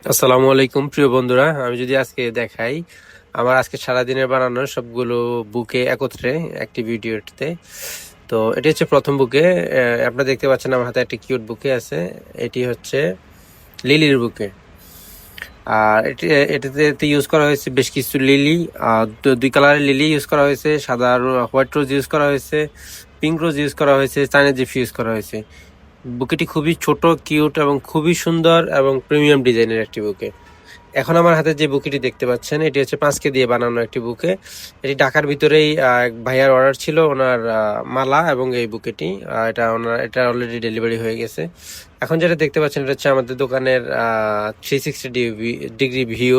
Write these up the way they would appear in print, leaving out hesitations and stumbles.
আসসালামু আলাইকুম প্রিয় বন্ধুরা, আমি যদি আজকে দেখাই আমার আজকে সারাদিনের বানানো সবগুলো বুকে একত্রে একটি ভিডিওতে। তো এটি হচ্ছে প্রথম বুকে। আপনারা দেখতে পাচ্ছেন আমার হাতে একটি কিউট বুকে আছে। এটি হচ্ছে লিলির বুকে। আর এটাতে ইউজ করা হয়েছে বেশ কিছু লিলি, দুই কালারের লিলি ইউজ করা হয়েছে, সাদা আর হোয়াইট রোজ ইউজ করা হয়েছে, পিঙ্ক রোজ ইউজ করা হয়েছে, চাইনা জিপসি ইউজ করা হয়েছে। বুকেটি খুবই ছোট, কিউট এবং খুবই সুন্দর এবং প্রিমিয়াম ডিজাইনের একটি বুকে। এখন আমার হাতে যে বুকেটি দেখতে পাচ্ছেন এটি হচ্ছে 5K দিয়ে বানানো একটি বুকে। এটি ঢাকার ভিতরেই এক ভাইয়ার অর্ডার ছিল, ওনার মালা এবং এই বুকেটি এটা অলরেডি ডেলিভারি হয়ে গেছে। এখন যেটা দেখতে পাচ্ছেন এটা হচ্ছে আমাদের দোকানের 360 ডিগ্রি ভিউ।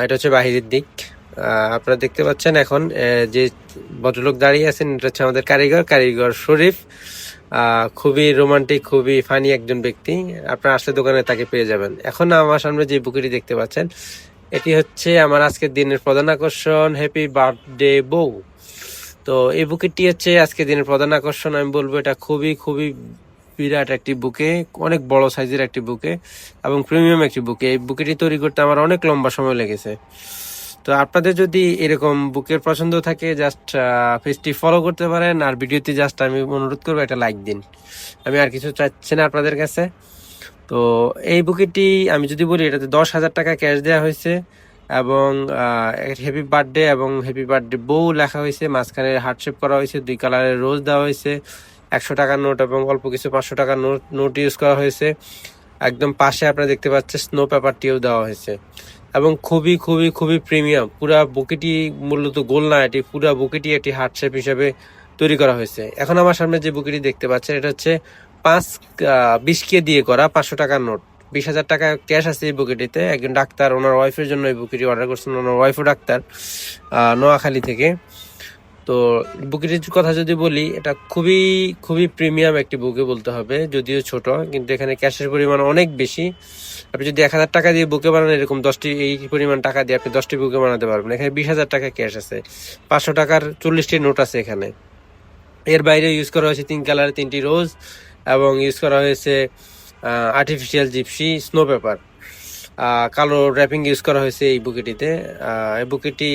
এটা হচ্ছে বাহিরের দিক। আপনারা দেখতে পাচ্ছেন এখন যে ভদ্রলোক দাঁড়িয়ে আছেন এটা হচ্ছে আমাদের কারিগর শরীফ। খুবই রোমান্টিক, খুবই ফানি একজন ব্যক্তি। আপনার আসলে দোকানে তাকে পেয়ে যাবেন। এখন আমার সামনে যে বুকেটি দেখতে পাচ্ছেন এটি হচ্ছে আমার আজকের দিনের প্রধান আকর্ষণ, হ্যাপি বার্থডে বউ। তো এই বুকেটি হচ্ছে আজকের দিনের প্রধান আকর্ষণ। আমি বলবো এটা খুবই খুবই বিরাট একটি বুকে, অনেক বড় সাইজের একটি বুকে এবং প্রিমিয়াম একটি বুকে। এই বুকেটি তৈরি করতে আমার অনেক লম্বা সময় লেগেছে। তো আপনাদের যদি এরকম বুকের পছন্দ থাকে জাস্ট পেজটি ফলো করতে পারেন, আর ভিডিওতে জাস্ট আমি অনুরোধ করবো একটা লাইক দিন। আমি আর কিছু চাচ্ছি না আপনাদের কাছে। তো এই বুকেটি আমি যদি বলি এটাতে 10,000 টাকা ক্যাশ দেওয়া হয়েছে এবং হ্যাপি বার্থডে এবং হ্যাপি বার্থডে বউ লেখা হয়েছে, মাঝখানে হার্ট শেপ করা হয়েছে, 2 কালারের রোজ দেওয়া হয়েছে, 100 টাকার নোট এবং অল্প কিছু 500 টাকার নোট ইউজ করা হয়েছে। একদম পাশে আপনারা দেখতে পাচ্ছেন স্নো পেপারটিও দেওয়া হয়েছে এবং খুবই খুবই খুবই প্রিমিয়াম। পুরা বুকেটি মূলত গোল না, এটি পুরা বুকেটি একটি হার্ট শেপ হিসাবে তৈরি করা হয়েছে। এখন আমার সামনে যে বুকেটি দেখতে পাচ্ছেন এটা হচ্ছে 20K দিয়ে করা 500 টাকার নোট। 20,000 টাকা ক্যাশ আছে এই বুকেটিতে। একজন ডাক্তার ওনার ওয়াইফের জন্য এই বুকেটি অর্ডার করছেন, ওনার ওয়াইফও ডাক্তার, নোয়াখালী থেকে। তো বুকেটির কথা যদি বলি এটা খুবই খুবই প্রিমিয়াম একটি বুকে বলতে হবে, যদিও ছোট কিন্তু এখানে ক্যাশের পরিমাণ অনেক বেশি। আপনি যদি 1,000 টাকা দিয়ে বুকে বানান এরকম 10টি, এই পরিমাণ টাকা দিয়ে আপনি 10টি বুকে বানাতে পারবেন। এখানে 20,000 টাকা ক্যাশ আছে, 500 টাকার 40টি নোট আছে এখানে। এর বাইরে ইউজ করা হয়েছে 3 কালারের 3টি রোজ এবং ইউজ করা হয়েছে আর্টিফিশিয়াল জিপসি, স্নো পেপার, কালো র্যাপিং ইউজ করা হয়েছে এই বুকেটিতে। এই বুকেটি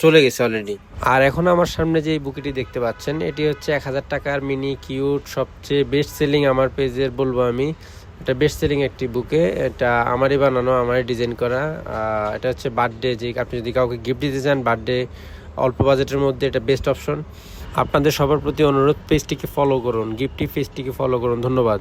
চলে গেছে অলরেডি। আর এখন আমার সামনে যে বুকেটি দেখতে পাচ্ছেন এটি হচ্ছে 1,000 টাকার মিনি কিউট, সবচেয়ে বেস্ট সেলিং আমার পেজের বলবো আমি। এটা বেস্ট সেলিং একটি বুকে, এটা আমারই বানানো, আমারই ডিজাইন করা। এটা হচ্ছে বার্থডে, যে আপনি যদি কাউকে গিফট দিতে চান বার্থডে অল্প বাজেটের মধ্যে এটা বেস্ট অপশন। আপনাদের সবার প্রতি অনুরোধ পেজটিকে ফলো করুন, গিফটি পেজটিকে ফলো করুন। ধন্যবাদ।